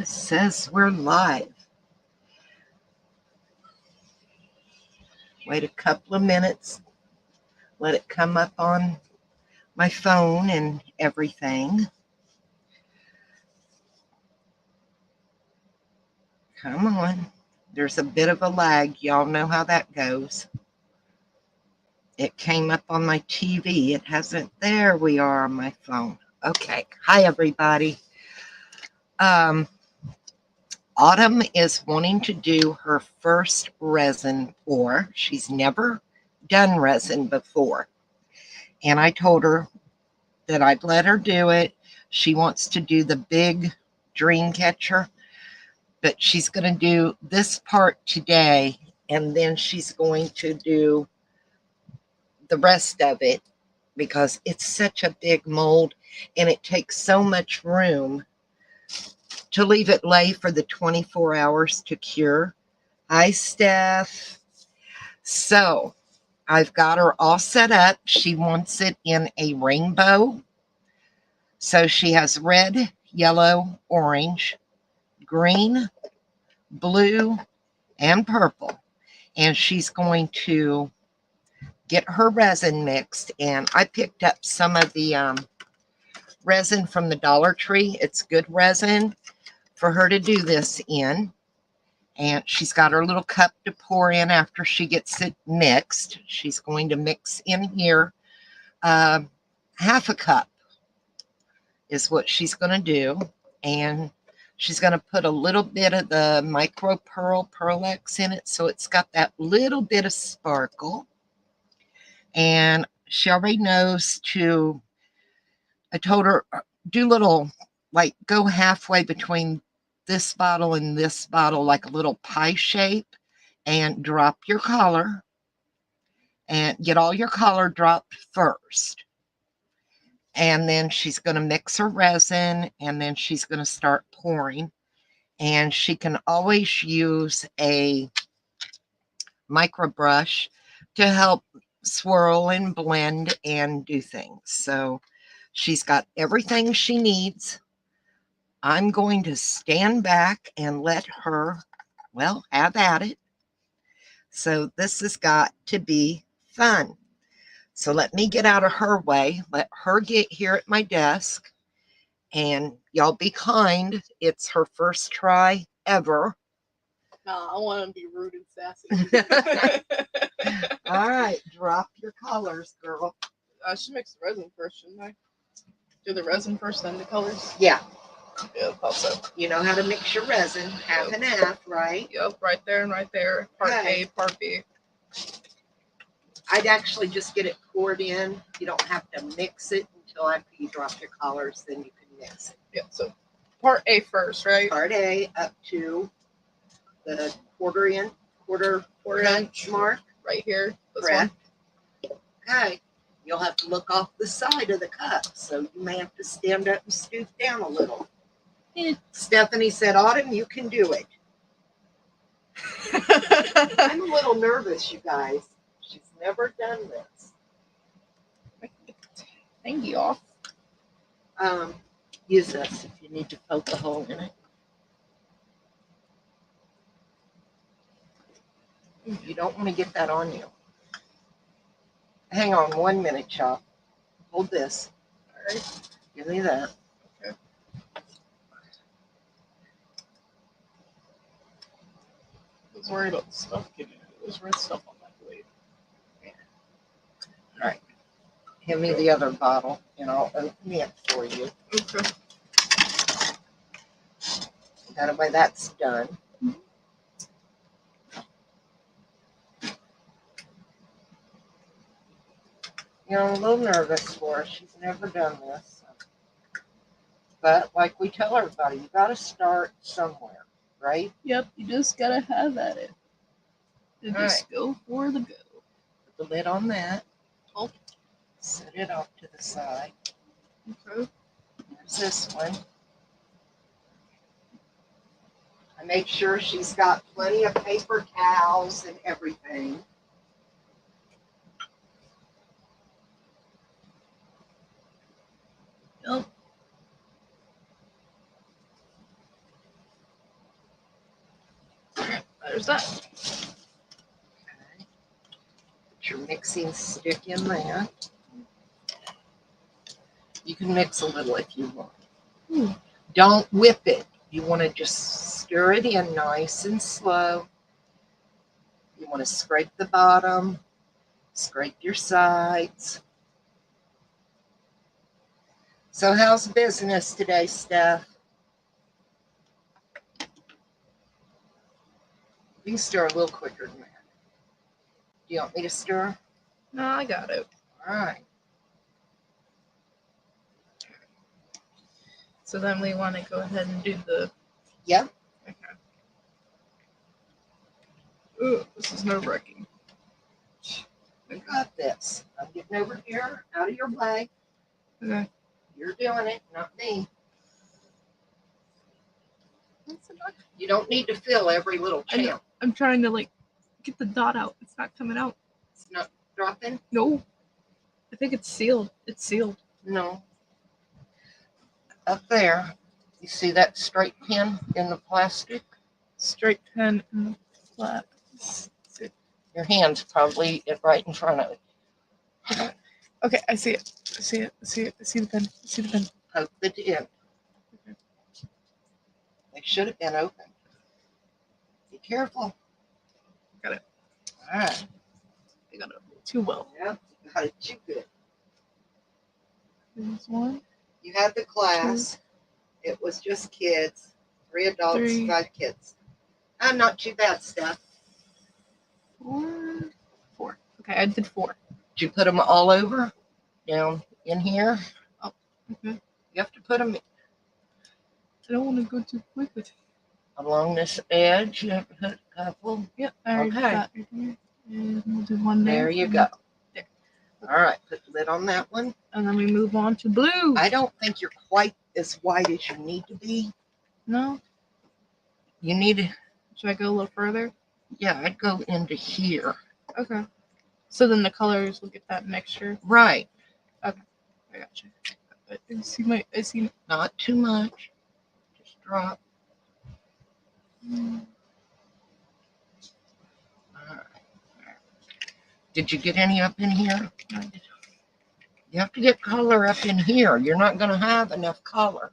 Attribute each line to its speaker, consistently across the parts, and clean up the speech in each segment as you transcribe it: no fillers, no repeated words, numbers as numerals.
Speaker 1: It says we're live. Wait a couple of minutes. Let it come up on my phone and everything. Come on. There's a bit of a lag. Y'all know how that goes. It came up on my TV. It hasn't. There we are on my phone. Okay. Hi, everybody. Autumn is wanting to do her first resin pour. She's never done resin before. And I told her that I'd let her do it. She wants to do the big dream catcher, but she's going to do this part today, and then she's going to do the rest of it because it's such a big mold and it takes so much room to leave it lay for the 24 hours to cure. Hi, Steph. So I've got her all set up. She wants it in a rainbow. So she has red, yellow, orange, green, blue, and purple. And she's going to get her resin mixed. And I picked up some of the resin from the Dollar Tree. It's good resin for her to do this in. And she's got her little cup to pour in after she gets it mixed. She's going to mix in here half a cup is what she's going to do. And she's going to put a little bit of the micro pearl Pearlex in it, so it's got that little bit of sparkle. And she already knows to, I told her, do little, like go halfway between this bottle and this bottle, like a little pie shape, and drop your color and get all your color dropped first. And then she's going to mix her resin, and then she's going to start pouring. And she can always use a micro brush to help swirl and blend and do things. So she's got everything she needs. I'm going to stand back and let her, well, have at it. So this has got to be fun. So let me get out of her way. Let her get here at my desk. And y'all be kind. It's her first try ever.
Speaker 2: No, I want to be rude and sassy.
Speaker 1: All right, drop your colors, girl.
Speaker 2: I should mix the resin first, shouldn't I? Do the resin first, then the colors?
Speaker 1: Yeah.
Speaker 2: Yeah, also.
Speaker 1: You know how to mix your resin, half and half, right?
Speaker 2: Yep, right there and right there. Part
Speaker 1: Okay.
Speaker 2: A, part B.
Speaker 1: I'd actually just get it poured in. You don't have to mix it until after you drop your colors, then you can mix it.
Speaker 2: Yeah, so part A first, right?
Speaker 1: Part A up to the quarter inch mark.
Speaker 2: Right here. This
Speaker 1: Correct. One. Okay. You'll have to look off the side of the cup, so you may have to stand up and stoop down a little. Stephanie said, Autumn, you can do it. I'm a little nervous, you guys. She's never done this.
Speaker 2: Thank you off.
Speaker 1: Use this if you need to poke a hole in it. You don't want to get that on you. Hang on 1 minute, y'all. Hold this. All right. Give me that.
Speaker 2: Okay. I was worried about the stuff getting into this red stuff on my blade.
Speaker 1: Yeah. All right. Give me the other bottle, and I'll open it for you.
Speaker 2: Okay.
Speaker 1: That way that's done. You know, I'm a little nervous for her. She's never done this. But like we tell everybody, you got to start somewhere, right?
Speaker 2: Yep, you just got to have at it. And just go for the go.
Speaker 1: Put the lid on that. Oh. Set it off to the side.
Speaker 2: Okay.
Speaker 1: There's this one. I make sure she's got plenty of paper towels and everything.
Speaker 2: Yep. Where's that?
Speaker 1: Okay. Put your mixing stick in there. You can mix a little if you want. Don't whip it. You want to just stir it in nice and slow. You want to scrape the bottom, scrape your sides. So how's business today, Steph? You can stir a little quicker than that. Do you want me to stir?
Speaker 2: No, I got it.
Speaker 1: All right.
Speaker 2: So then we want to go ahead and do the...
Speaker 1: Yep.
Speaker 2: Okay. Ooh, this is nerve-wracking.
Speaker 1: You got this. I'm getting over here, out of your way.
Speaker 2: Okay.
Speaker 1: You're doing it, not me.
Speaker 2: What's it not?
Speaker 1: You don't need to fill every little
Speaker 2: I know.
Speaker 1: channel.
Speaker 2: I'm trying to, like, get the dot out. It's not coming out.
Speaker 1: It's not dropping?
Speaker 2: No. I think it's sealed. It's sealed.
Speaker 1: No. Up there, you see that straight pin in the plastic?
Speaker 2: Straight pen in the flat.
Speaker 1: Your hand's probably right in front of it.
Speaker 2: Okay, I see it. I see it. I see it. I see the pen. I see the pen.
Speaker 1: Poke the tip.
Speaker 2: Okay.
Speaker 1: They should have been open. Be careful.
Speaker 2: Got it.
Speaker 1: All right.
Speaker 2: I got it too well.
Speaker 1: Yep, you got it too good.
Speaker 2: There's one.
Speaker 1: You had the class. It was just kids. 3 adults,
Speaker 2: 3.
Speaker 1: 5 kids. Not too bad, Steph.
Speaker 2: 4. Okay, I did 4.
Speaker 1: Did you put them all over? Down in here?
Speaker 2: Oh, okay.
Speaker 1: You have to put them
Speaker 2: I don't want to go too quick with it.
Speaker 1: along this edge. You have to put a couple.
Speaker 2: Yep, I already
Speaker 1: Okay.
Speaker 2: got right there. And we'll do one there.
Speaker 1: There you go.
Speaker 2: There.
Speaker 1: All right, put the lid on that one.
Speaker 2: And then we move on to blue.
Speaker 1: I don't think you're quite as wide as you need to be.
Speaker 2: No?
Speaker 1: You need to,
Speaker 2: Should I go a little further?
Speaker 1: yeah, I'd go into here.
Speaker 2: Okay. So then the colors will get that mixture.
Speaker 1: Right.
Speaker 2: I got you. I see.
Speaker 1: Not too much. Just drop. All right. Did you get any up in here? You have to get color up in here. You're not going to have enough color.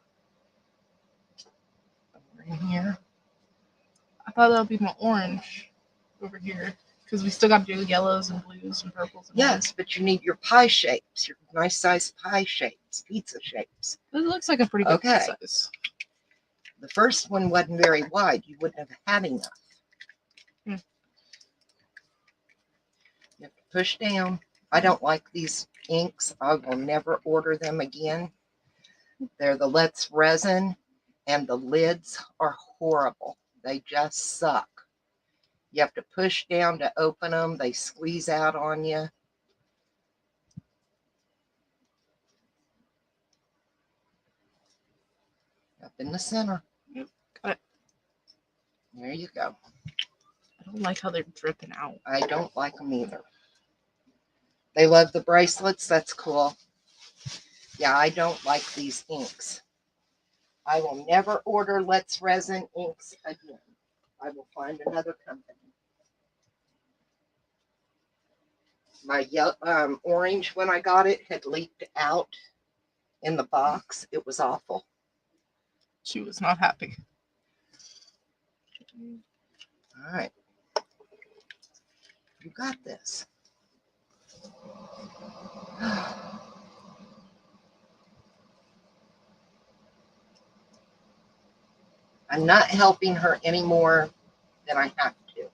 Speaker 1: Over in here.
Speaker 2: I thought that would be my orange over here. Because we still got to do yellows and blues and purples. And
Speaker 1: Yes, but you need your pie shapes, your nice size pie shapes, pizza shapes.
Speaker 2: It looks like a pretty good
Speaker 1: Okay.
Speaker 2: size.
Speaker 1: The first one wasn't very wide. You wouldn't have had enough.
Speaker 2: Hmm.
Speaker 1: You have to push down. I don't like these inks. I will never order them again. They're the Let's Resin, and the lids are horrible. They just suck. You have to push down to open them. They squeeze out on you. Up in the center.
Speaker 2: Yep, got it.
Speaker 1: There you go.
Speaker 2: I don't like how they're dripping out.
Speaker 1: I don't like them either. They love the bracelets. That's cool. Yeah, I don't like these inks. I will never order Let's Resin inks again. I will find another company. My orange, when I got it, had leaked out in the box. It was awful.
Speaker 2: She was not happy.
Speaker 1: All right. You got this. I'm not helping her any more than I have to.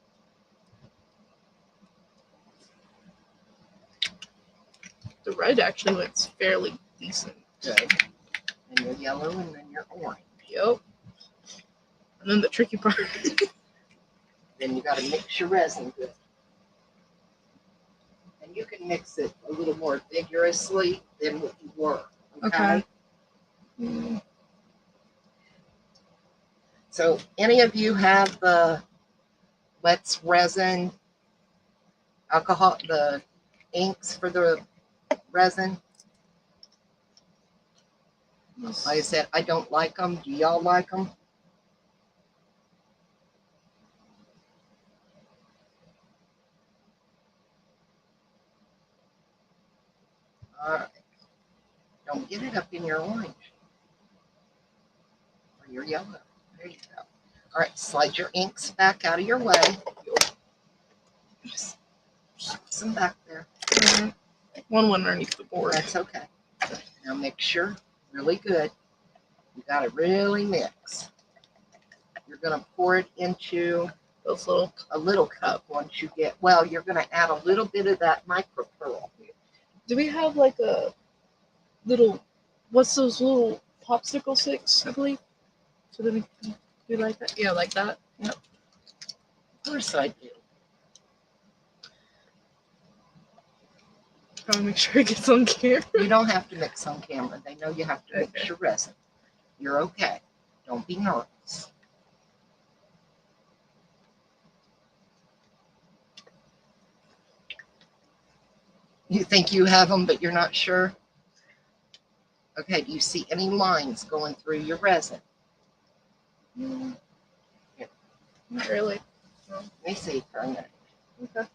Speaker 2: The red actually looks fairly decent.
Speaker 1: Good. And your yellow and then your orange.
Speaker 2: Yep. And then the tricky part.
Speaker 1: Then you got to mix your resin good. And you can mix it a little more vigorously than what you were. Okay.
Speaker 2: Mm.
Speaker 1: So any of you have the Let's Resin alcohol, the inks for the resin? Like I said, I don't like them. Do y'all like them? All right. Don't get it up in your orange or your yellow. There you go. All right, slide your inks back out of your way. Just shove some back there.
Speaker 2: One went underneath the board.
Speaker 1: That's okay. Now mix really good. You got to really mix. You're going to pour it into
Speaker 2: Those
Speaker 1: a little cup once you get, well, you're going to add a little bit of that micro pearl.
Speaker 2: Do we have like a little, what's those little popsicle sticks, I believe? So then we can do like that? Yeah, like that.
Speaker 1: Yep. Of course I do.
Speaker 2: Trying to make sure it gets on camera.
Speaker 1: You don't have to mix on camera. They know you have to mix
Speaker 2: Okay.
Speaker 1: your resin. You're okay. Don't be nervous. You think you have them, but you're not sure? Okay, do you see any lines going through your resin?
Speaker 2: Not really. No.
Speaker 1: Let me see for a minute.
Speaker 2: Okay.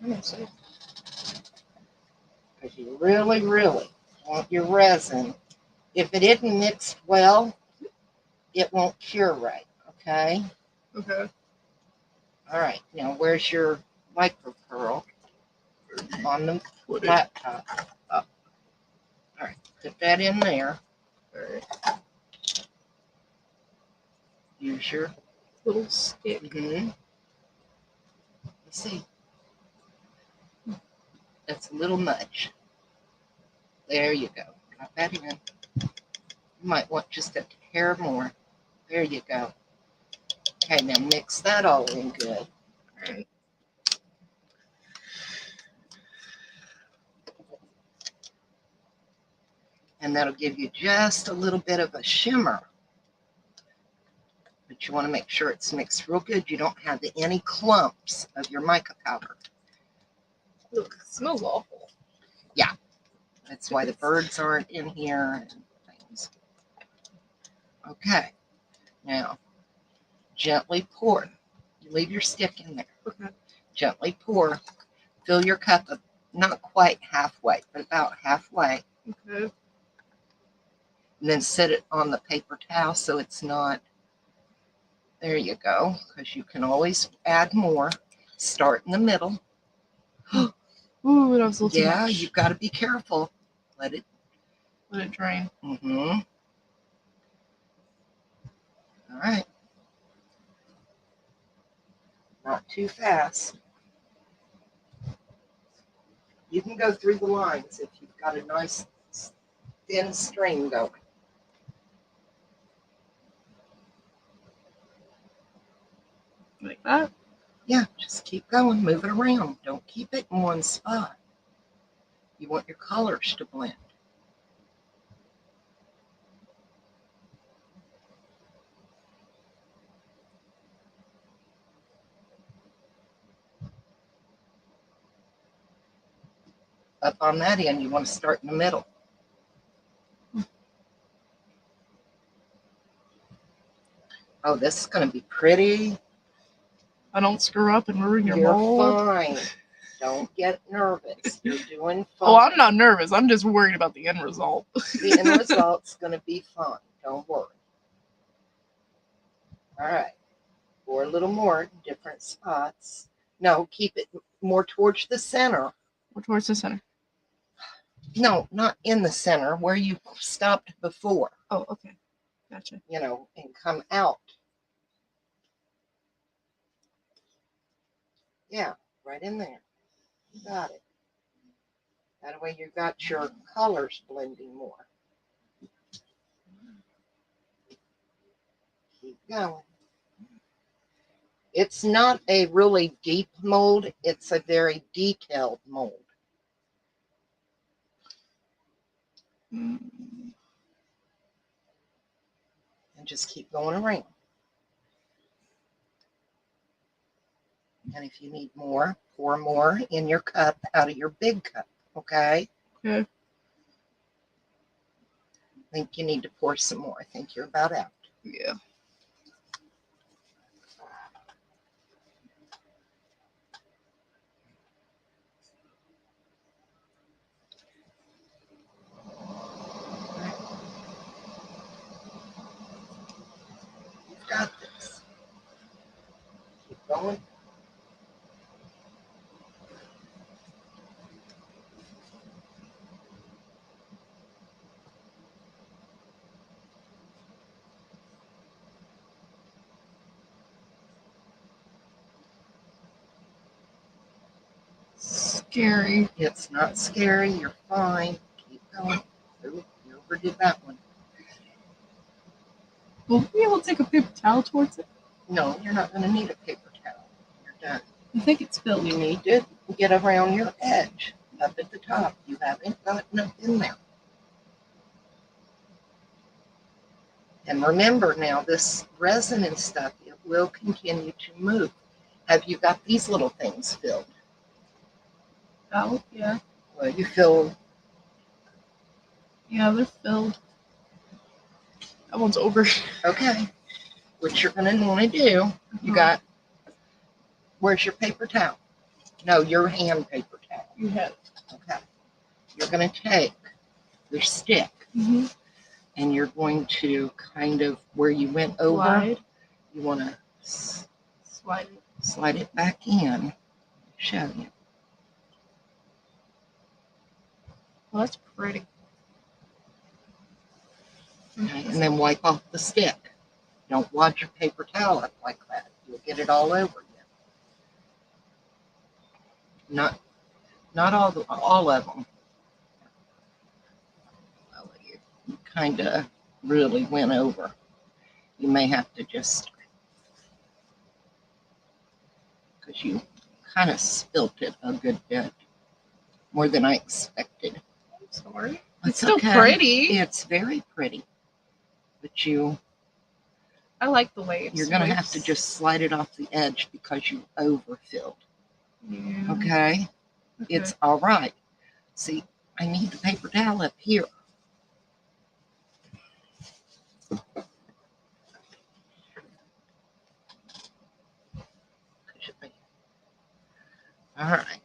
Speaker 2: I'm gonna see.
Speaker 1: Because you really, really want your resin. If it isn't mixed well, it won't cure right, okay?
Speaker 2: Okay.
Speaker 1: All right, now where's your micro pearl? On the
Speaker 2: Put it.
Speaker 1: laptop. Up. All right, put that in there.
Speaker 2: Alright.
Speaker 1: Use your
Speaker 2: Little stick.
Speaker 1: Let's see. That's a little much. There you go. Got that in. You might want just a hair more. There you go. Okay, now mix that all in good.
Speaker 2: Alright.
Speaker 1: And that'll give you just a little bit of a shimmer. But you want to make sure it's mixed real good. You don't have any clumps of your mica powder.
Speaker 2: Look, it smells awful.
Speaker 1: That's why the birds aren't in here and things. Okay, now gently pour. You leave your stick in there.
Speaker 2: Okay.
Speaker 1: Gently pour. Fill your cup up, not quite halfway, but about halfway.
Speaker 2: Okay.
Speaker 1: And then set it on the paper towel so it's not. There you go, because you can always add more. Start in the middle.
Speaker 2: Ooh, that was a little too
Speaker 1: Yeah,
Speaker 2: much.
Speaker 1: you got to be careful. Let it.
Speaker 2: Let it drain.
Speaker 1: All right. Not too fast. You can go through the lines if you've got a nice thin string going.
Speaker 2: Like that?
Speaker 1: Yeah, just keep going. Move it around. Don't keep it in one spot. You want your colors to blend. Up on that end, you want to start in the middle. Oh, this is going to be pretty.
Speaker 2: I don't screw up and ruin your
Speaker 1: You're
Speaker 2: mold.
Speaker 1: fine. Don't get nervous. You're doing fine.
Speaker 2: Oh, I'm not nervous. I'm just worried about the end result.
Speaker 1: The end result's going to be fun. Don't worry. All right. Pour a little more, different spots. No, keep it more towards the center.
Speaker 2: Or towards the center.
Speaker 1: No, not in the center, where you stopped before,
Speaker 2: Oh, okay. Gotcha.
Speaker 1: and come out. Yeah, right in there. You got it. That way you got your colors blending more. Keep going. It's not a really deep mold. It's a very detailed mold.
Speaker 2: Mm.
Speaker 1: And just keep going around. And if you need more, pour more in your cup out of your big cup, okay?
Speaker 2: Okay.
Speaker 1: I think you need to pour some more. I think you're about out.
Speaker 2: Yeah. scary.
Speaker 1: It's not scary. You're fine. Keep going. Ooh, you overdid that one.
Speaker 2: Will we be able to take a paper towel towards it?
Speaker 1: No, you're not going to need a paper towel. You're done.
Speaker 2: I think it's filled.
Speaker 1: You need to get around your edge up at the top. You haven't got enough in there. And remember now, this resin and stuff, it will continue to move. Have you got these little things filled?
Speaker 2: Oh, yeah.
Speaker 1: Well, you fill.
Speaker 2: Yeah, they're filled. That one's over.
Speaker 1: Okay. What you're going to want to do, you got, where's your paper towel? No, your hand paper towel.
Speaker 2: You have.
Speaker 1: Okay. You're going to take your stick
Speaker 2: Mm-hmm.
Speaker 1: and you're going to kind of, where you went over,
Speaker 2: Slide.
Speaker 1: you want to slide it back in. Show you.
Speaker 2: Well, that's pretty.
Speaker 1: Okay. And then wipe off the stick. Don't wad your paper towel up like that. You'll get it all over you. Not all of them. Well, you kind of really went over. You may have to just, because you kind of spilt it a good bit, more than I expected.
Speaker 2: I'm sorry.
Speaker 1: It's
Speaker 2: still
Speaker 1: okay.
Speaker 2: pretty.
Speaker 1: It's very pretty, but
Speaker 2: I like the way
Speaker 1: you're going to have to just slide it off the edge because you overfilled.
Speaker 2: Yeah.
Speaker 1: Okay? It's all right. See, I need the paper towel up here. All right.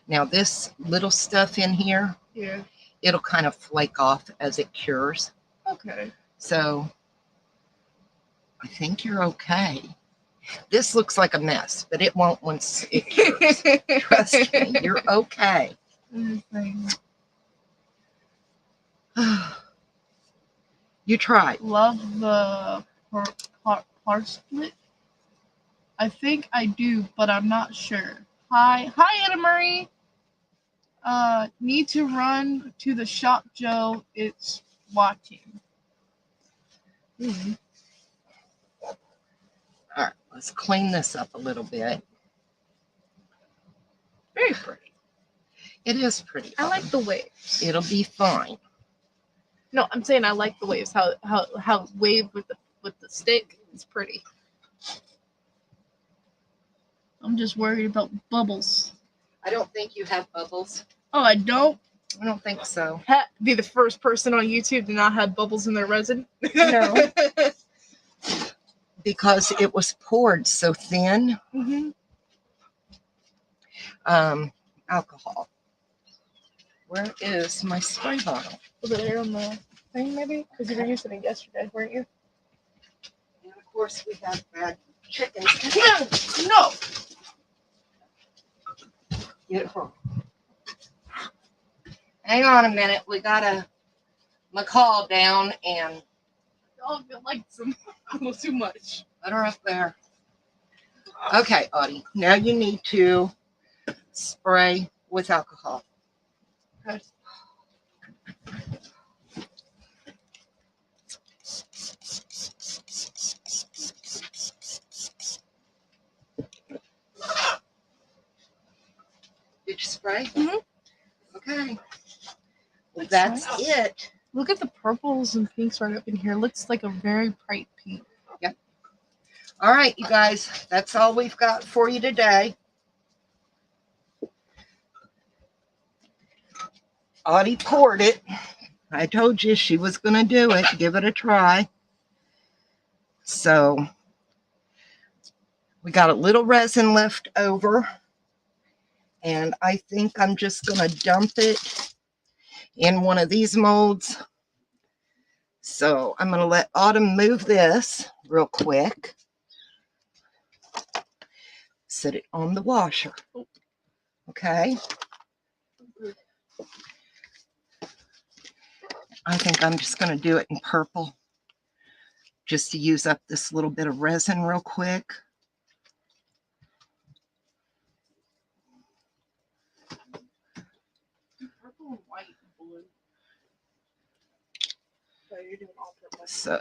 Speaker 1: Now this little stuff in here,
Speaker 2: Yeah.
Speaker 1: it'll kind of flake off as it cures.
Speaker 2: Okay.
Speaker 1: So I think you're okay. This looks like a mess, but it won't once it cures. Trust me, you're okay. You tried.
Speaker 2: Love the parsley. I think I do, but I'm not sure. Hi, Anna Marie. Need to run to the shop, Joe. It's watching.
Speaker 1: Mm-hmm. All right, let's clean this up a little bit.
Speaker 2: Very pretty.
Speaker 1: It is pretty.
Speaker 2: I like the waves.
Speaker 1: It'll be fine.
Speaker 2: No, I'm saying I like the waves. How wave with the stick is pretty. I'm just worried about bubbles.
Speaker 1: I don't think you have bubbles.
Speaker 2: Oh, I don't?
Speaker 1: I don't think so.
Speaker 2: Be the first person on YouTube to not have bubbles in their resin?
Speaker 1: No. Because it was poured so thin.
Speaker 2: Mm-hmm.
Speaker 1: Alcohol. Where is my spray bottle?
Speaker 2: Was it there on the thing, maybe? Because you were using it yesterday, weren't you?
Speaker 1: And of course, we have bad chickens.
Speaker 2: No!
Speaker 1: Get her. Hang on a minute. We got a macaw down and
Speaker 2: Oh, I like some a little too much.
Speaker 1: put her up there. Okay, Audie. Now you need to spray with alcohol.
Speaker 2: Okay.
Speaker 1: Did you spray?
Speaker 2: Mm-hmm.
Speaker 1: Okay. Well, that's
Speaker 2: nice.
Speaker 1: it.
Speaker 2: Look at the purples and pinks right up in here. Looks like a very bright pink.
Speaker 1: Yep. All right, you guys. That's all we've got for you today. Audie poured it. I told you she was going to do it. Give it a try. So we got a little resin left over. And I think I'm just going to dump it in one of these molds. So I'm going to let Autumn move this real quick. Set it on the washer. Okay. I think I'm just going to do it in purple. Just to use up this little bit of resin real quick.
Speaker 2: Okay, you're doing all purpose.
Speaker 1: So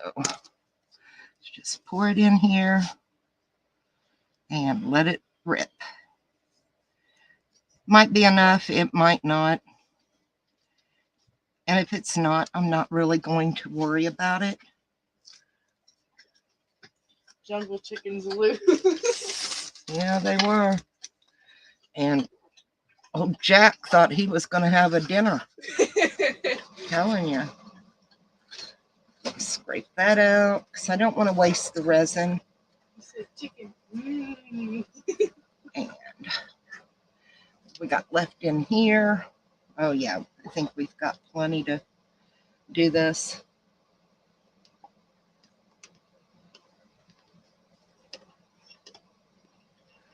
Speaker 1: just pour it in here and let it rip. Might be enough, it might not. And if it's not, I'm not really going to worry about it.
Speaker 2: Jungle chickens loose.
Speaker 1: Yeah, they were. And old Jack thought he was going to have a dinner. Telling you. Scrape that out because I don't want to waste the resin.
Speaker 2: You said chicken. Mm.
Speaker 1: And we got left in here. Oh yeah, I think we've got plenty to do this.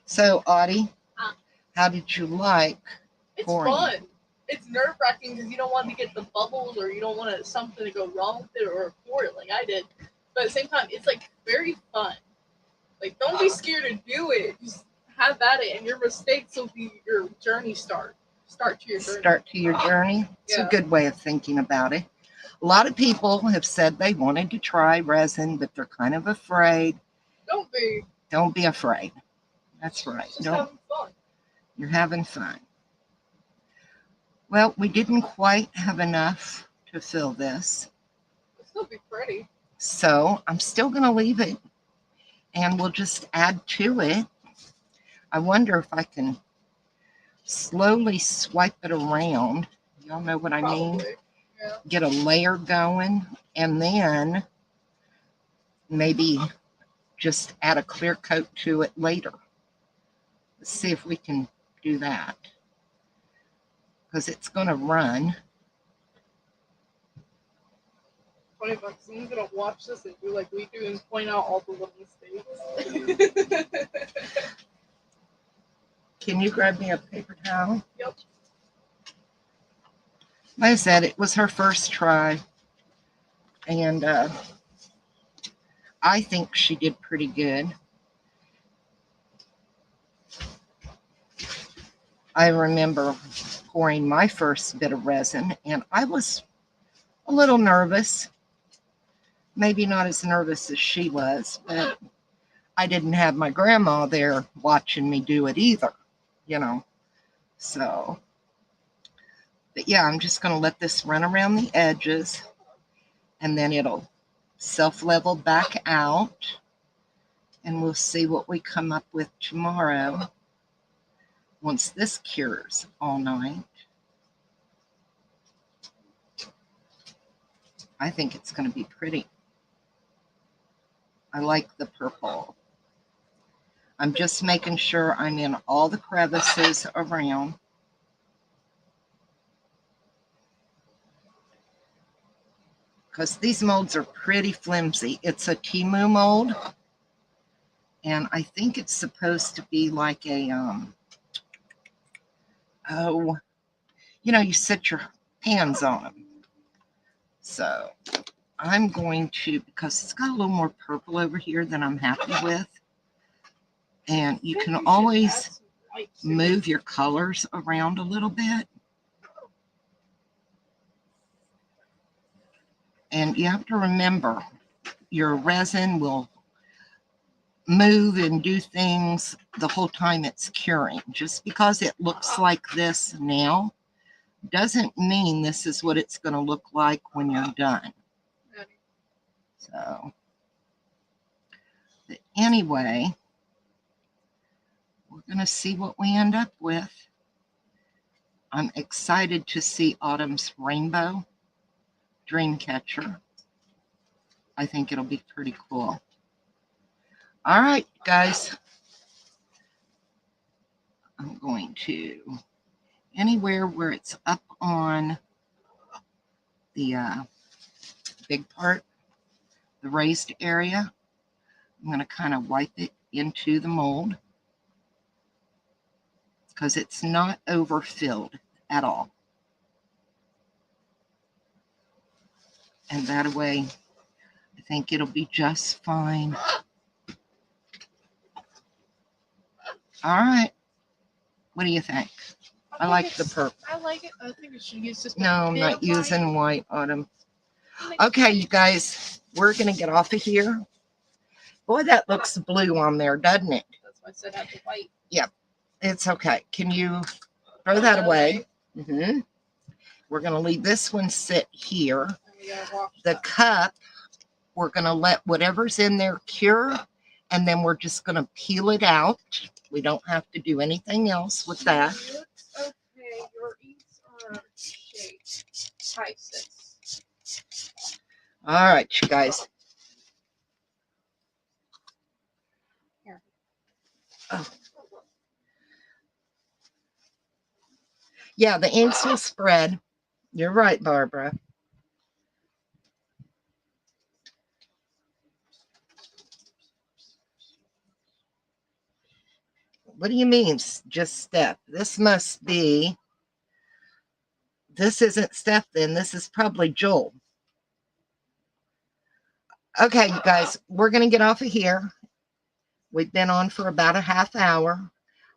Speaker 1: So Audie, how did you like
Speaker 2: It's
Speaker 1: pouring?
Speaker 2: fun. It's nerve wracking because you don't want to get the bubbles or you don't want something to go wrong with it or pour it like I did. But at the same time, it's like very fun. Like, don't be scared to do it. Just have at it, and your mistakes will be your journey start. Start to your journey.
Speaker 1: Start to your journey. It's a good way of thinking about it. A lot of people have said they wanted to try resin, but they're kind of afraid.
Speaker 2: Don't be.
Speaker 1: Don't be afraid. That's right.
Speaker 2: Just having fun.
Speaker 1: You're having fun. Well, we didn't quite have enough to fill this.
Speaker 2: It'll still be pretty.
Speaker 1: So I'm still going to leave it, and we'll just add to it. I wonder if I can slowly swipe it around. Y'all know what I mean?
Speaker 2: Yeah.
Speaker 1: Get a layer going, and then maybe just add a clear coat to it later. Let's see if we can do that, because it's going to run.
Speaker 2: $20. Someone's gonna watch this and do like we do and point out all the little mistakes.
Speaker 1: Can you grab me a paper towel?
Speaker 2: Yep.
Speaker 1: Like I said, it was her first try, and I think she did pretty good. I remember pouring my first bit of resin, and I was a little nervous. Maybe not as nervous as she was, but I didn't have my grandma there watching me do it either, you know. So, but yeah, I'm just going to let this run around the edges, and then it'll self-level back out, and we'll see what we come up with tomorrow once this cures all night. I think it's going to be pretty. I like the purple. I'm just making sure I'm in all the crevices around. Because these molds are pretty flimsy. It's a Timu mold. And I think it's supposed to be like a, you set your hands on them. So I'm going to, because it's got a little more purple over here than I'm happy with. And you can always move your colors around a little bit. And you have to remember, your resin will move and do things the whole time it's curing. Just because it looks like this now doesn't mean this is what it's going to look like when you're done. So, but anyway, we're going to see what we end up with. I'm excited to see Autumn's rainbow dream catcher. I think it'll be pretty cool. All right, guys. I'm going to, anywhere where it's up on the big part, the raised area, I'm going to kind of wipe it into the mold because it's not overfilled at all. And that way, I think it'll be just fine. All right. What do you think? I like the purple.
Speaker 2: I like it. I think it should use just
Speaker 1: No, I'm not using white, Autumn. Okay, you guys, we're going to get off of here. Boy, that looks blue on there, doesn't it?
Speaker 2: That's why I said have the white.
Speaker 1: Yep, it's okay. Can you throw that away? Mm-hmm. We're going to leave this one sit here. The cup, we're going to let whatever's in there cure, and then we're just going to peel it out. We don't have to do anything else with that.
Speaker 2: Okay, your eats are shaped. Hi, sis.
Speaker 1: All right, you guys.
Speaker 2: Here.
Speaker 1: Oh. Yeah, the inks will spread. You're right, Barbara. What do you mean, just Steph? This must be, this isn't Steph then. This is probably Joel. Okay, you guys, we're going to get off of here. We've been on for about a half hour.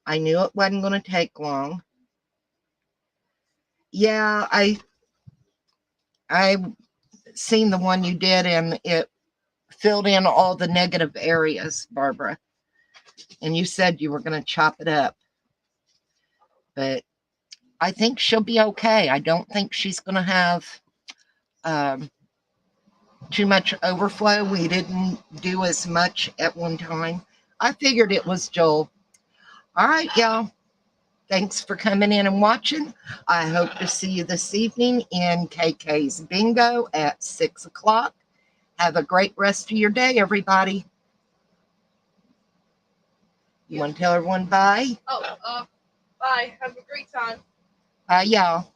Speaker 1: I knew it wasn't going to take long. Yeah, I seen the one you did, and it filled in all the negative areas, Barbara. And you said you were going to chop it up. But I think she'll be okay. I don't think she's going to have too much overflow. We didn't do as much at one time. I figured it was Joel. All right, y'all. Thanks for coming in and watching. I hope to see you this evening in KK's Bingo at 6 o'clock. Have a great rest of your day, everybody. You want to tell everyone bye?
Speaker 2: Oh, bye. Have a great time.
Speaker 1: Bye, y'all.